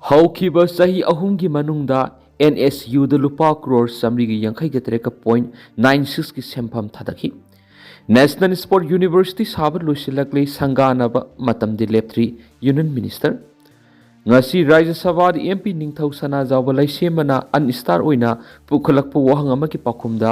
ꯍꯧꯈꯤꯕ ꯆꯍꯤ ꯑꯍꯨꯝꯒꯤ ꯃꯅꯨꯡꯗ NSUꯗ ꯂꯨꯄꯥ ꯀ꯭ꯔꯣꯔ 183.96 ꯒꯤ ꯁꯦꯟꯐꯝ ꯊꯥꯗꯈꯤ꯫ ꯅꯦꯁꯅꯦꯜ ꯁ꯭ꯄꯣꯔꯠ ꯌꯨꯅꯤꯚꯔꯁꯤꯇꯤ ꯁꯥꯕ ꯂꯣꯏꯁꯤꯜꯂꯛꯂꯤ, ꯁꯪꯒꯥꯅꯕ ꯃꯇꯝꯗꯤ ꯂꯦꯞꯇ꯭ꯔꯤ꯫ ꯌꯨꯅꯤꯌꯟ ꯃꯤꯅꯤꯁꯇꯔ ꯉꯁꯤ ꯔꯥꯖ꯭ꯌ ꯁꯚꯥꯗ MP ꯅꯤꯡꯊꯧ ꯁꯅꯥꯖꯥꯎꯕ ꯂꯩꯁꯦꯝꯕꯅ ꯑꯟꯁ꯭ꯇꯥꯔ ꯑꯣꯏꯅ ꯄꯨꯈꯠꯂꯛꯄ ꯋꯥꯍꯪ ꯑꯃꯒꯤ ꯄꯥꯎꯈꯨꯝꯗ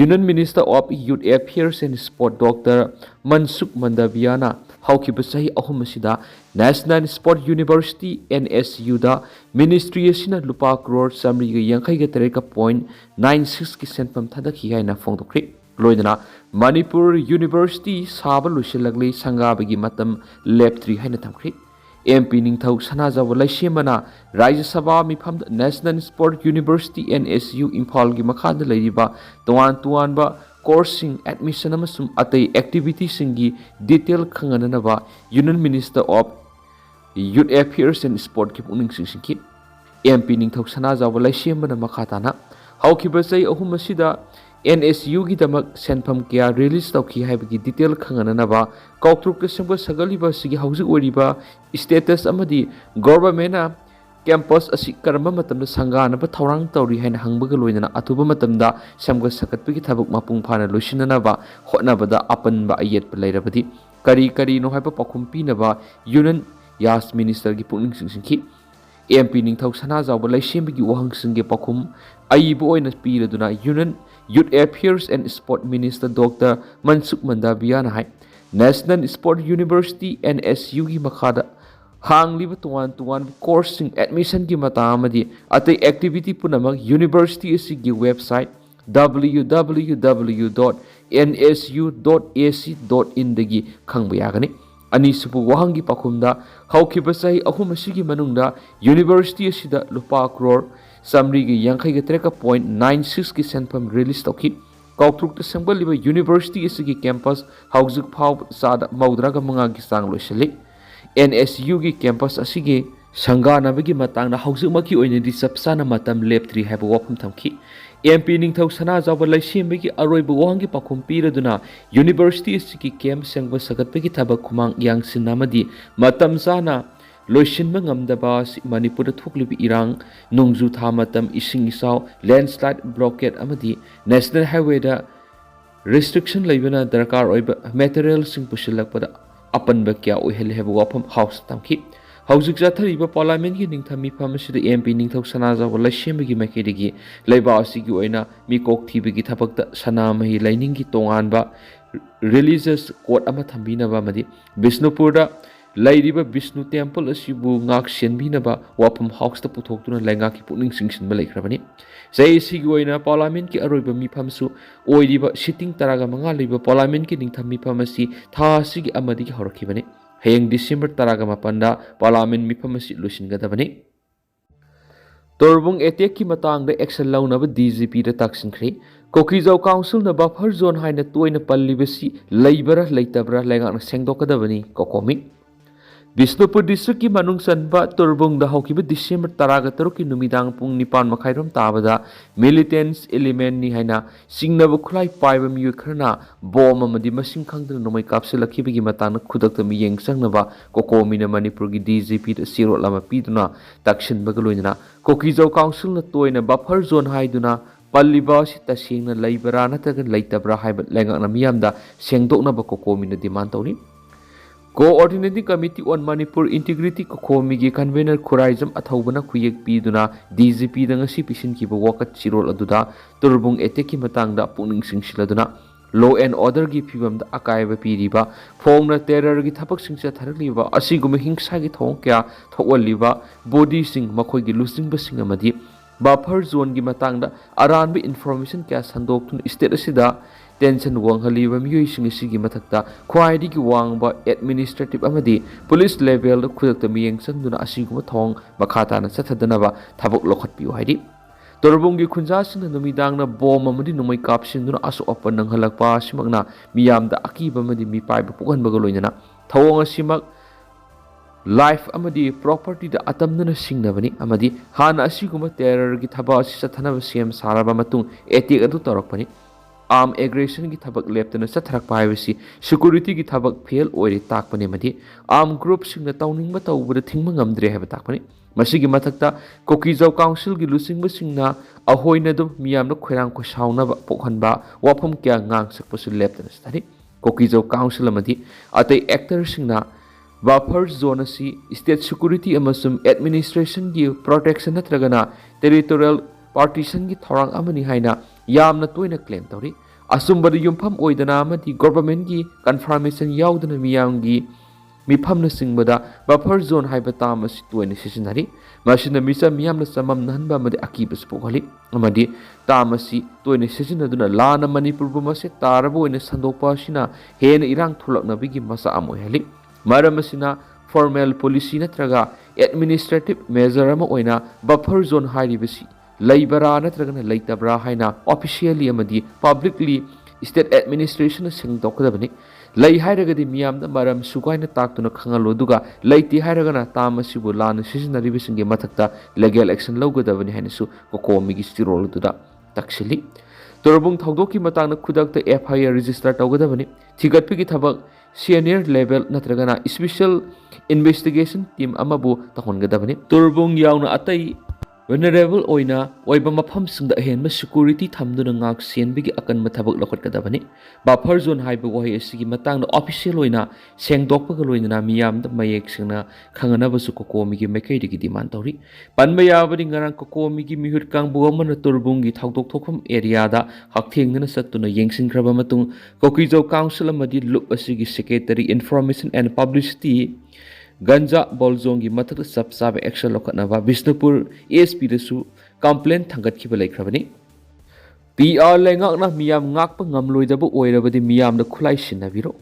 union minister of youth affairs and sport doctor Mansukh ꯃꯟꯗꯥꯚꯤꯌꯥꯅ ꯍꯧꯈꯤꯕ ꯆꯍꯤ ꯑꯍꯨꯝ ꯑꯁꯤꯗ ꯅꯦꯁꯅꯦꯜ ꯁ꯭ꯄꯣꯔꯠ ꯌꯨꯅꯤꯚꯔꯁꯤꯇꯤ NSUꯗ ꯃꯤꯅꯤꯁꯇ꯭ꯔꯤ ꯑꯁꯤꯅ ꯂꯨꯄꯥ ꯀ꯭ꯔꯣꯔ 183.96 ꯒꯤ ꯁꯦꯟꯐꯝ ꯊꯥꯗꯈꯤ ꯍꯥꯏꯅ ꯐꯣꯡꯗꯣꯛꯈ꯭ꯔꯦ꯫ ꯂꯣꯏꯅꯅ ꯃꯅꯤꯄꯨꯔ ꯌꯨꯅꯤꯚꯔꯁꯤꯇꯤ ꯁꯥꯕ ꯂꯣꯏꯁꯤꯜꯂꯛꯂꯤ, ꯁꯪꯒꯥꯕꯒꯤ ꯃꯇꯝ ꯂꯦꯞꯇ꯭ꯔꯤ ꯍꯥꯏꯅ ꯊꯝꯈ꯭ꯔꯦ꯫ MP ꯅꯤꯡꯊꯧ ꯁꯅꯥꯖꯥꯎꯕ ꯂꯩꯁꯦꯝꯕꯅ ꯔꯥꯖ꯭ꯌ ꯁꯚꯥ ꯃꯤꯐꯝꯗ ꯅꯦꯁꯅꯦꯜ ꯁ꯭ꯄꯣꯔꯠ ꯌꯨꯅꯤꯚꯔꯁꯤꯇꯤ NSU ꯏꯝꯐꯥꯜꯒꯤ ꯃꯈꯥꯗ ꯂꯩꯔꯤꯕ ꯇꯣꯉꯥꯟ-ꯇꯣꯉꯥꯟꯕ ꯀꯣꯔꯁꯁꯤꯡ, ꯑꯦꯗꯃꯤꯁꯟ ꯑꯃꯁꯨꯡ ꯑꯇꯩ ꯑꯦꯛꯇꯤꯚꯤꯇꯤꯁꯤꯡꯒꯤ ꯗꯤꯇꯦꯜ ꯈꯪꯍꯟꯅꯅꯕ union minister of youth affairs and ꯁ꯭ꯄꯣꯔꯠꯀꯤ ꯄꯨꯛꯅꯤꯡ ꯆꯤꯡꯁꯤꯟꯈꯤ꯫ MP ꯅꯤꯡꯊꯧ ꯁꯅꯥꯖꯥꯎꯕ ꯂꯩꯁꯦꯝꯕꯅ ꯃꯈꯥ ꯇꯥꯅ ꯍꯧꯈꯤꯕ ꯆꯍꯤ ꯑꯍꯨꯝ ꯑꯁꯤꯗ NSUꯒꯤꯗꯃꯛ ꯁꯦꯟꯐꯝ ꯀꯌꯥ ꯔꯤꯂꯤꯖ ꯇꯧꯈꯤ ꯍꯥꯏꯕꯒꯤ ꯗꯤꯇꯦꯜ ꯈꯪꯍꯟꯅꯅꯕ ꯀꯥꯎꯇ꯭ꯔꯨꯛꯇ ꯁꯦꯝꯒꯠ ꯁꯥꯒꯠꯂꯤꯕ ꯑꯁꯤꯒꯤ ꯍꯧꯖꯤꯛ ꯑꯣꯏꯔꯤꯕ ꯁ꯭ꯇꯦꯇꯁ ꯑꯃꯗꯤ ꯒꯣꯚꯔꯟꯃꯦꯟꯠꯅ ꯀꯦꯝꯄꯁ ꯑꯁꯤ ꯀꯔꯝꯕ ꯃꯇꯝꯗ ꯁꯪꯒꯥꯅꯕ ꯊꯧꯔꯥꯡ ꯇꯧꯔꯤ ꯍꯥꯏꯅ ꯍꯪꯕꯒ ꯂꯣꯏꯅꯅ ꯑꯊꯨꯕ ꯃꯇꯝꯗ ꯁꯦꯝꯒꯠ ꯁꯥꯒꯠꯄꯒꯤ ꯊꯕꯛ ꯃꯄꯨꯡ ꯐꯥꯅ ꯂꯣꯏꯁꯤꯟꯅꯅꯕ ꯍꯣꯠꯅꯕꯗ ꯑꯄꯟꯕ ꯑꯌꯦꯠꯄ ꯂꯩꯔꯕꯗꯤ ꯀꯔꯤ ꯀꯔꯤꯅꯣ ꯍꯥꯏꯕ ꯄꯥꯎꯈꯨꯝ ꯄꯤꯅꯕ ꯌꯨꯅꯤꯌꯟ ꯌꯥꯁ ꯃꯤꯅꯤꯁꯇꯔꯒꯤ ꯄꯨꯛꯅꯤꯡ ꯆꯤꯡꯁꯤꯟꯈꯤ꯫ MP ꯅꯤꯡꯊꯧ ꯁꯅꯥꯖꯥꯎꯕ ꯂꯩꯁꯦꯝꯕꯒꯤ ꯋꯥꯍꯪꯁꯤꯡꯒꯤ ꯄꯥꯎꯈꯨꯝ ꯑꯏꯕ ꯑꯣꯏꯅ ꯄꯤꯔꯗꯨꯅ union youth affairs and sport minister doctor Mansukh ꯃꯟꯗꯥꯚꯤꯌꯥꯅ ꯍꯥꯏ ꯅꯦꯁꯅꯦꯜ ꯁ꯭ꯄꯣꯔꯠ ꯌꯨꯅꯤꯚꯔꯁꯤꯇꯤ NSUꯒꯤ ꯃꯈꯥꯗ ꯍꯥꯡꯂꯤꯕ ꯇꯣꯉꯥꯟ-ꯇꯣꯉꯥꯟꯕ ꯀꯣꯔꯁꯁꯤꯡ, ꯑꯦꯗꯃꯤꯁꯟꯒꯤ ꯃꯇꯥꯡ ꯑꯃꯗꯤ ꯑꯇꯩ ꯑꯦꯛꯇꯤꯚꯤꯇꯤ ꯄꯨꯝꯅꯃꯛ ꯌꯨꯅꯤꯚꯔꯁꯤꯇꯤ ꯑꯁꯤꯒꯤ ꯋꯦꯕꯁꯥꯏꯠ www.nsu.ac.in ꯗꯒꯤ ꯈꯪꯕ ꯌꯥꯒꯅꯤ꯫ ꯑꯅꯤꯁꯨꯕ ꯋꯥꯍꯪꯒꯤ ꯄꯥꯎꯈꯨꯝꯗ ꯍꯧꯈꯤꯕ ꯆꯍꯤ ꯑꯍꯨꯝ ꯑꯁꯤꯒꯤ ꯃꯅꯨꯡꯗ ꯌꯨꯅꯤꯚꯔꯁꯤꯇꯤ ꯑꯁꯤꯗ ꯂꯨꯄꯥ ꯀ꯭ꯔꯣꯔ 183.96 ꯒꯤ ꯁꯦꯟꯐꯝ ꯔꯤꯂꯤꯖ ꯇꯧꯈꯤ꯫ ꯀꯥꯎꯇ꯭ꯔꯨꯛꯇ ꯁꯦꯝꯒꯠꯂꯤꯕ ꯌꯨꯅꯤꯚꯔꯁꯤꯇꯤ ꯑꯁꯤꯒꯤ ꯀꯦꯝꯄꯁ ꯍꯧꯖꯤꯛ ꯐꯥꯎꯕ ꯆꯥꯗ 95ꯒꯤ ꯆꯥꯡ ꯂꯣꯏꯁꯤꯜꯂꯤ꯫ NSUꯒꯤ ꯀꯦꯝꯄꯁ ꯑꯁꯤꯒꯤ ꯁꯪꯒꯥꯅꯕꯒꯤ ꯃꯇꯥꯡꯗ ꯍꯧꯖꯤꯛꯃꯛꯀꯤ ꯑꯣꯏꯅꯗꯤ ꯆꯞ ꯆꯥꯅ ꯃꯇꯝ ꯂꯦꯞꯇ꯭ꯔꯤ ꯍꯥꯏꯕ ꯋꯥꯐꯝ ꯊꯝꯈꯤ꯫ MP ꯅꯤꯡꯊꯧ ꯁꯅꯥꯖꯥꯎꯕ ꯂꯩꯁꯦꯝꯕꯒꯤ ꯑꯔꯣꯏꯕ ꯋꯥꯍꯪꯒꯤ ꯄꯥꯎꯈꯨꯝ ꯄꯤꯔꯗꯨꯅ ꯌꯨꯅꯤꯚꯔꯁꯤꯇꯤ ꯑꯁꯤꯒꯤ ꯀꯦꯝꯞ ꯁꯦꯝꯒꯠ ꯁꯥꯒꯠꯄꯒꯤ ꯊꯕꯛ ꯈꯨꯃꯥꯡ ꯌꯥꯡꯁꯤꯟ ꯑꯃꯗꯤ ꯃꯇꯝ ꯆꯥꯅ ꯂꯣꯏꯁꯤꯟꯕ ꯉꯝꯗꯕ ꯑꯁꯤ ꯃꯅꯤꯄꯨꯔꯗ ꯊꯣꯛꯂꯤꯕ ꯏꯔꯥꯡ, ꯅꯣꯡꯖꯨ ꯊꯥ ꯃꯇꯝ, ꯏꯁꯤꯡ ꯏꯆꯥꯎ, ꯂꯦꯟꯁ꯭ꯂꯥꯏꯗ, ꯕ꯭ꯂꯣꯀꯦꯠ ꯑꯃꯗꯤ ꯅꯦꯁꯅꯦꯜ ꯍꯥꯏꯋꯦꯗ ꯔꯤꯁꯇ꯭ꯔꯤꯛꯁꯟ ꯂꯩꯕꯅ ꯗꯔꯀꯥꯔ ꯑꯣꯏꯕ ꯃꯦꯇꯔꯤꯌꯦꯜꯁꯤꯡ ꯄꯨꯁꯤꯜꯂꯛꯄꯗ ꯑꯄꯟꯕ ꯀꯌꯥ ꯑꯣꯏꯍꯜꯂꯤ ꯍꯥꯏꯕ ꯋꯥꯐꯝ ꯍꯥꯎꯁꯇ ꯊꯝꯈꯤ꯫ ꯍꯧꯖꯤꯛ ꯆꯠꯊꯔꯤꯕ ꯄꯥꯔꯂꯤꯌꯥꯃꯦꯟꯠꯀꯤ ꯅꯤꯡꯊꯝ ꯃꯤꯐꯝ ꯑꯁꯤꯗ MP ꯅꯤꯡꯊꯧ ꯁꯅꯥꯖꯥꯎꯕ ꯂꯩꯁꯦꯝꯕꯒꯤ ꯃꯥꯏꯀꯩꯗꯒꯤ ꯂꯩꯕꯥꯛ ꯑꯁꯤꯒꯤ ꯑꯣꯏꯅ ꯃꯤꯀꯣꯛ ꯊꯤꯕꯒꯤ ꯊꯕꯛꯇ ꯁꯅꯥꯃꯍꯤ ꯂꯥꯏꯅꯤꯡꯒꯤ ꯇꯣꯉꯥꯟꯕ ꯔꯤꯂꯤꯖꯁ ꯀꯣꯗ ꯑꯃ ꯊꯝꯕꯤꯅꯕ ꯑꯃꯗꯤ ꯕꯤꯁꯅꯨꯄꯨꯔꯗ ꯂꯩꯔꯤꯕ ꯕꯤꯁꯅꯨ ꯇꯦꯝꯄꯜ ꯑꯁꯤꯕꯨ ꯉꯥꯛ-ꯁꯦꯟꯕꯤꯅꯕ ꯋꯥꯐꯝ ꯍꯥꯎꯁꯇ ꯄꯨꯊꯣꯛꯇꯨꯅ ꯂꯩꯉꯥꯛꯀꯤ ꯄꯨꯛꯅꯤꯡ ꯆꯤꯡꯁꯤꯟꯕ ꯂꯩꯈ꯭ꯔꯕꯅꯤ꯫ ꯆꯍꯤ ꯑꯁꯤꯒꯤ ꯑꯣꯏꯅ ꯄꯥꯔꯂꯤꯌꯥꯃꯦꯟꯠꯀꯤ ꯑꯔꯣꯏꯕ ꯃꯤꯐꯝꯁꯨ ꯑꯣꯏꯔꯤꯕ ꯁꯤꯇꯤꯡ 15 ꯂꯩꯕ ꯄꯥꯔꯂꯤꯌꯥꯃꯦꯟꯠꯀꯤ ꯅꯤꯡꯊꯝ ꯃꯤꯐꯝ ꯑꯁꯤ ꯊꯥ ꯑꯁꯤꯒꯤ ꯑꯃꯗꯒꯤ ꯍꯧꯔꯛꯈꯤꯕꯅꯤ꯫ ꯍꯌꯦꯡ ꯗꯤꯁꯦꯝꯕꯔ 18ꯗ ꯄꯥꯔꯂꯤꯌꯥꯃꯦꯟꯠ ꯃꯤꯐꯝ ꯑꯁꯤ ꯂꯣꯏꯁꯤꯟꯒꯗꯕꯅꯤ꯫ ꯇꯣꯔꯕꯨꯡ ꯑꯦꯇꯦꯛꯀꯤ ꯃꯇꯥꯡꯗ ꯑꯦꯛꯁꯟ ꯂꯧꯅꯕ DGPꯗ ꯇꯛꯁꯤꯟꯈ꯭ꯔꯦ꯫ ꯀꯨꯀꯤꯖꯥꯎ ꯀꯥꯎꯟꯁꯤꯜꯅ ꯕꯐꯔ ꯖꯣꯟ ꯍꯥꯏꯅ ꯇꯣꯏꯅ ꯄꯜꯂꯤꯕꯁꯤ ꯂꯩꯕꯔꯥ ꯂꯩꯇꯕꯔꯥ ꯂꯩꯉꯥꯛꯅ ꯁꯦꯡꯗꯣꯛꯀꯗꯕꯅꯤ꯫ ꯀꯣꯀꯣꯃꯤ ꯕꯤꯁꯅꯨꯄꯨꯔ ꯗꯤꯁꯇ꯭ꯔꯤꯛꯀꯤ ꯃꯅꯨꯡ ꯆꯟꯕ ꯇꯣꯔꯕꯨꯡꯗ ꯍꯧꯈꯤꯕ ꯗꯤꯁꯦꯝꯕꯔ 13ꯒꯤ ꯅꯨꯃꯤꯗꯥꯡ ꯄꯨꯡ 9:30 ꯇꯥꯕꯗ ꯃꯤꯂꯤꯇꯦꯟꯠꯁ ꯑꯦꯂꯤꯃꯦꯟꯠꯅꯤ ꯍꯥꯏꯅ ꯆꯤꯡꯅꯕ ꯈꯨꯠꯂꯥꯏ ꯄꯥꯏꯕ ꯃꯤꯑꯣꯏ ꯈꯔꯅ ꯕꯣꯝ ꯑꯃꯗꯤ ꯃꯁꯤꯡ ꯈꯪꯗꯅ ꯅꯣꯡꯃꯩ ꯀꯥꯞꯁꯤꯜꯂꯛꯈꯤꯕꯒꯤ ꯃꯇꯥꯡꯗ ꯈꯨꯗꯛꯇ ꯃꯤꯠꯌꯦꯡ ꯆꯪꯅꯕ ꯀꯣꯀꯣꯃꯤꯅ ꯃꯅꯤꯄꯨꯔꯒꯤ DGPꯗ ꯆꯦꯔꯣꯜ ꯑꯃ ꯄꯤꯗꯨꯅ ꯇꯛꯁꯤꯟꯕꯒ ꯂꯣꯏꯅꯅ ꯀꯨꯀꯤꯖꯥꯎ ꯀꯥꯎꯟꯁꯤꯜꯅ ꯇꯣꯏꯅ ꯕꯐꯔ ꯖꯣꯟ ꯍꯥꯏꯗꯨꯅ ꯄꯜꯂꯤꯕ ꯑꯁꯤ ꯇꯁꯦꯡꯅ ꯂꯩꯕꯔꯥ ꯅꯠꯇ꯭ꯔꯒ ꯂꯩꯇꯕ꯭ꯔꯥ ꯍꯥꯏꯕ ꯂꯩꯉꯥꯛꯅ ꯃꯤꯌꯥꯝꯗ ꯁꯦꯡꯗꯣꯛꯅꯕ ꯀꯣꯀꯣꯃꯤꯅ ꯗꯤꯃꯥꯟꯗ ꯇꯧꯔꯤ꯫ ꯀꯣꯑꯣꯔꯗꯤꯅꯦꯇꯤꯡ ꯀꯃꯤꯇꯤ ꯑꯣꯟ ꯃꯅꯤꯄꯨꯔ ꯏꯟꯇꯤꯒ꯭ꯔꯤꯇꯤ ꯀꯣꯀꯣꯃꯤꯒꯤ ꯀꯟꯚꯦꯅꯔ ꯈꯨꯔꯥꯏꯖꯝ ꯑꯊꯧꯕꯅ ꯈꯨꯌꯦꯛ ꯄꯤꯗꯨꯅ DGPꯗ ꯉꯁꯤ ꯄꯤꯁꯤꯟꯈꯤꯕ ꯋꯥꯀꯠ ꯆꯦꯔꯣꯜ ꯑꯗꯨꯗ ꯇꯣꯔꯕꯨꯡ ꯑꯦꯇꯦꯛꯀꯤ ꯃꯇꯥꯡꯗ ꯄꯨꯛꯅꯤꯡ ꯆꯤꯡꯁꯤꯜꯂꯗꯨꯅ ꯂꯣ ꯑꯦꯟ ꯑꯣꯔꯗꯔꯒꯤ ꯐꯤꯚꯝꯗ ꯑꯀꯥꯏꯕ ꯄꯤꯔꯤꯕ, ꯐꯣꯡꯅ ꯇꯦꯔꯔꯒꯤ ꯊꯕꯛꯁꯤꯡ ꯆꯠꯊꯔꯛꯂꯤꯕ, ꯑꯁꯤꯒꯨꯝꯕ ꯍꯤꯡꯁꯥꯒꯤ ꯊꯧꯑꯣꯡ ꯀꯌꯥ ꯊꯣꯛꯍꯜꯂꯤꯕ ꯕꯣꯗꯤꯁꯤꯡ, ꯃꯈꯣꯏꯒꯤ ꯂꯨꯆꯤꯡꯕꯁꯤꯡ ꯑꯃꯗꯤ ꯕꯐꯔ ꯖꯣꯟꯒꯤ ꯃꯇꯥꯡꯗ ꯑꯔꯥꯟꯕ ꯏꯟꯐꯣꯔꯃꯦꯁꯟ ꯀꯌꯥ ꯁꯟꯗꯣꯛꯇꯨꯅ ꯁ꯭ꯇꯦꯠ ꯑꯁꯤꯗ ꯇꯦꯟꯁꯟ ꯋꯥꯡꯍꯜꯂꯤꯕ ꯃꯤꯑꯣꯏꯁꯤꯡ ꯑꯁꯤꯒꯤ ꯃꯊꯛꯇ ꯈ꯭ꯋꯥꯏꯗꯒꯤ ꯋꯥꯡꯕ ꯑꯦꯗꯃꯤꯅꯤꯁꯇ꯭ꯔꯦꯇꯤꯕ ꯑꯃꯗꯤ ꯄꯨꯂꯤꯁ ꯂꯦꯚꯦꯜꯗ ꯈꯨꯗꯛꯇ ꯃꯤꯠꯌꯦꯡ ꯆꯪꯗꯨꯅ ꯑꯁꯤꯒꯨꯝꯕ ꯊꯧꯑꯣꯡ ꯃꯈꯥ ꯇꯥꯅ ꯆꯠꯊꯗꯅꯕ ꯊꯕꯛ ꯂꯧꯈꯠꯄꯤꯌꯨ ꯍꯥꯏꯔꯤ꯫ ꯇꯣꯔꯕꯨꯡꯒꯤ ꯈꯨꯟꯖꯥꯁꯤꯡꯅ ꯅꯨꯃꯤꯗꯥꯡꯗ ꯕꯣꯝ ꯑꯃꯗꯤ ꯅꯣꯡꯃꯩ ꯀꯥꯞꯁꯤꯟꯗꯨꯅ ꯑꯁꯣꯛ-ꯑꯄꯟ ꯅꯪꯍꯜꯂꯛꯄ ꯑꯁꯤꯃꯛꯅ ꯃꯤꯌꯥꯝꯗ ꯑꯀꯤꯕ ꯑꯃꯗꯤ ꯃꯤꯄꯥꯏꯕ ꯄꯣꯛꯍꯟꯕꯒ ꯂꯣꯏꯅꯅ ꯊꯧꯑꯣꯡ ꯑꯁꯤꯃꯛ ꯂꯥꯏꯐ ꯑꯃꯗꯤ ꯄ꯭ꯔꯣꯄꯔꯇꯤꯗ ꯑꯇꯝꯅꯅ ꯁꯤꯡꯅꯕꯅꯤ ꯑꯃꯗꯤ ꯍꯥꯟꯅ ꯑꯁꯤꯒꯨꯝꯕ ꯇꯦꯔꯔꯒꯤ ꯊꯕꯛ ꯑꯁꯤ ꯆꯠꯊꯅꯕ ꯁꯦꯝ ꯁꯥꯔꯕ ꯃꯇꯨꯡ ꯑꯦꯇꯦꯛ ꯑꯗꯨ ꯇꯧꯔꯛꯄꯅꯤ꯫ arm aggression gi thabak leptana chatharak paibasi security gi thabak fail oiri takpane madi arm group singna tawningba tawbada thingma ngamdre haba takpani masigi mathakta kokijau council gi lusingba singna ahoina dum miyamna khoirang ko saunaba pokhanba wafam kya ngang sakpasu leptana stari kokijau council amadi atai actor singna buffer zone asi state security amasum administration gi protection natragana territorial partition gi thorang amani haina yamna toina claim tori asumba yumpham oidana amadi government gi confirmation yaudana miyam gi mifamna singbada buffer zone haiba tam asi toina sisinari masina misa miyamna samam nanba amadi akibas pokhali amadi tam asi toina sisinaduna lana manipur bumase tarabo oina sandokpa sina hen irang thulakna bigi masa amoy hali maramasina formal policy natraga administrative measure ama oina buffer zone hairibasi leibara natragana leitabra haina officially amadi publicly state administration singdokadabani lei hairagadi miyamda maram sugaina taktuna khangalo duga leiti hairagana tamasibu lana seasonary bisinge mathakta legal action lawgadabani hainasu kokomigi stirol duda taksili torbung thogdoki matangna khudakta FIR register tawgadabani thigatpigi thabak senior level natragana special investigation team amabu tahongadabani torbung yauna atai vulnerable oina oiba mafam singda ahenba security thamduna ngak senbigi akanma thabak lokhatgadabani buffer zone haiba wahi asigi matangna official oina sengdokpaga loinana miyamda mayek singna khanganabasu kokomigi mekaidigi demand tori panba yabani ngarang kokomigi mihut kangbu amana torbungi thawdok thokfam area da hakthengna sattuna yengsingraba matung kokijau council amadi loop asigi secretary information and publicity Ganja Bolzongi mathak sab sab action lokatnaba Bisnupur ASP dasu complaint thangatkiba laikhrabani PR lengakna miyam ngakpa ngamloidaba oirabadi miyamda khulai sinabiro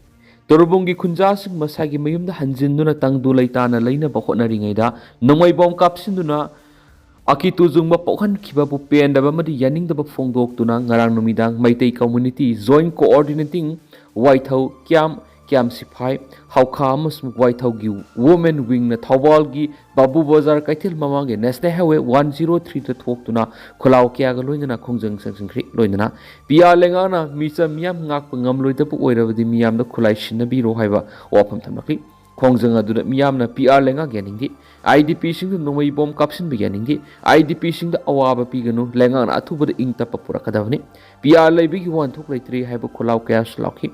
Torbungi khunjasing masagi mayumda hanjinduna tangdu laitana lainaba hotnaringaida nongmai bom kapsinduna akituzungba pokhan khibabu pendaba madi yaningdaba phongdoktuna ngarang numidang maitai community joint coordinating waithau Kiam Sifai, Haukam, Whitehaugi, Women Wing, Tawalgi, Babu Bazar, Kaitil Mamangi, Nestle Highway 103 to talk to na, Kolau Kiagaloina, Kongjang Sanction Creek, Loina, Pia Lengana, Misa Miam Nak, Ngamlo, the Poira of the Miam, the Khutlai sinabiro haiba, Wapam Tamaki, Kongjang Adu Miam, PR Lenga getting the IDP sing the Nomai bomb caption beginning the IDP sing the Awaba Pigano, Lengan Atuba the Intapapura Kadavani, PR Labi 1 took like 3 Hiba Kolau Cash Locky.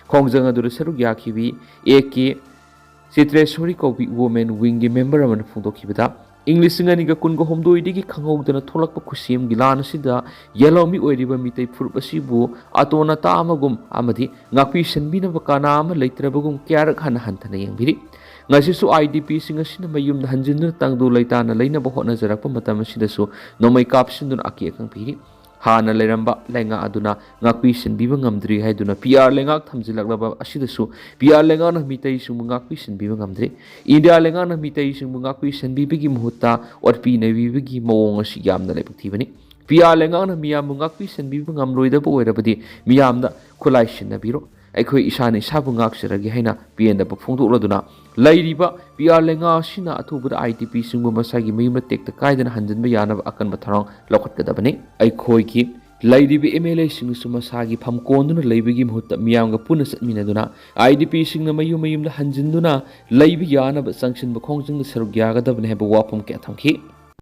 Kongjang adura saruk yakibi AK Sitresori Kobi Women Wing member amana phongdokibada English singaniga kungo homdoidigi khangogdana tholakpa khusim gilan sida yalomi oiriba mitei furup asibu atona ta amagum amadi ngakpi senbina bakana ama leitrabagum kyarak hana hantana yengbiri ngasisu IDP singasina mayumda hanjindu tangdu laitana leina bahona jarakpa matam sidasu nomai kapsindun aki akang piri Hana leramba lenga aduna ngakpi senbiba ngamdri haiduna PR lengak thamjilaklaba asidasu PR lenga na mitai sung ngakpi senbiba ngamdri India lenga na mitai sung ngakpi senbibigi muhutta orpi nabibigi mawong asi yamna lepuktibani PR lenga na miyam ngakpi senbiba ngamloidaba oirabadi miyamda khulai sinabiro aikhoi isani sabu ngaksiragi haina PN da phongdokladuna lairiba PR lenga sina athubada IDP singbu masagi mayumna tekta kaidana hanjanba yanaba akanba tharang lokhatgadabani aikhoi ki lairibi MLA singsu masagi phamkonduna leibigi muhutta miyamga puna satminaduna IDP singna mayumda hanjinduna leibi yanaba sanctionba khongjing sarugyagadabani heba wapam kya thamki